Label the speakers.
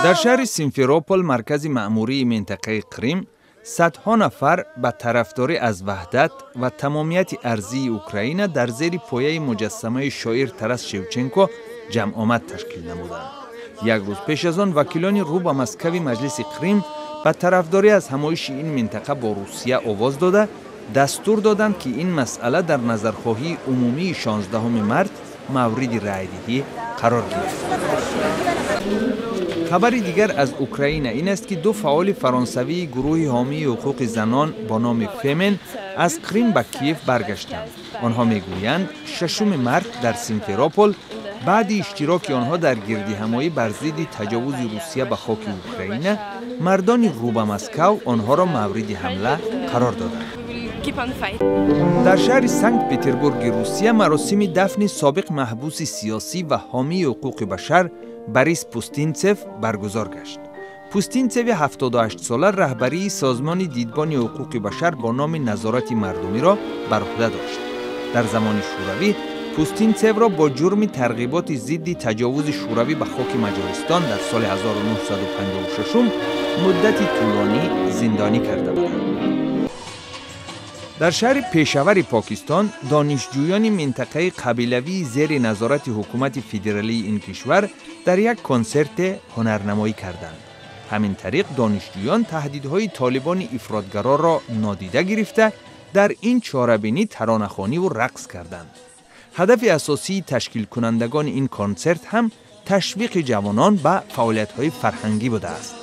Speaker 1: در شهر سیمفروپول مرکز مأموری منطقه کریم صدها نفر به طرفداری از وحدت و تمامیت ارضی اوکراین در زیر پایه مجسمه شاعر تراس شوچنکو جمع آمد تشکیل نمودند. یک روز پیش از آن وکیلان رو به مسکو مجلس کریم به طرفداری از همایش این منطقه با روسیه آواز داده دستور دادند که این مسئله در نظرخواهی عمومی 16 مارس مورد رأی‌دهی قرار گیرد. خبر دیگر از اوکراین این است که دو فعال فرانسوی گروه حامی حقوق زنان با نام فمن از کریم به کیف برگشتند. آنها میگویند 6 مارس در سیمفروپول بعد اشتراک آنها در گردهمایی بر ضد تجاوز روسیه به خاک اوکراین، مردان رو به مسکو آنها را مورد حمله قرار دادند. در شهر سنت پترزبورگ روسیه مراسم دفن سابق محبوس سیاسی و حامی حقوق بشر بوریس پوستینتسف برگزار گشت. پوستینتسف 78 ساله رهبری سازمان دیدبان حقوق بشر با نام نظارت مردمی را بر عهده داشت. در زمان شوروی پوستینتسف را با جرم ترغیبات ضد تجاوز شوروی به خاک مجارستان در سال 1956 مدتی طولانی زندانی کرده بودند. در شهر پشاور پاکستان دانشجویان منطقه قبیلوی زیر نظارت حکومت فدرالی این کشور در یک کنسرت هنرنمایی کردند. همین طریق دانشجویان تهدیدهای طالبان افراطگرا را نادیده گرفته در این چاره‌بینی ترانه‌خوانی و رقص کردند. هدف اساسی تشکیل کنندگان این کنسرت هم تشویق جوانان به فعالیت‌های فرهنگی بوده است.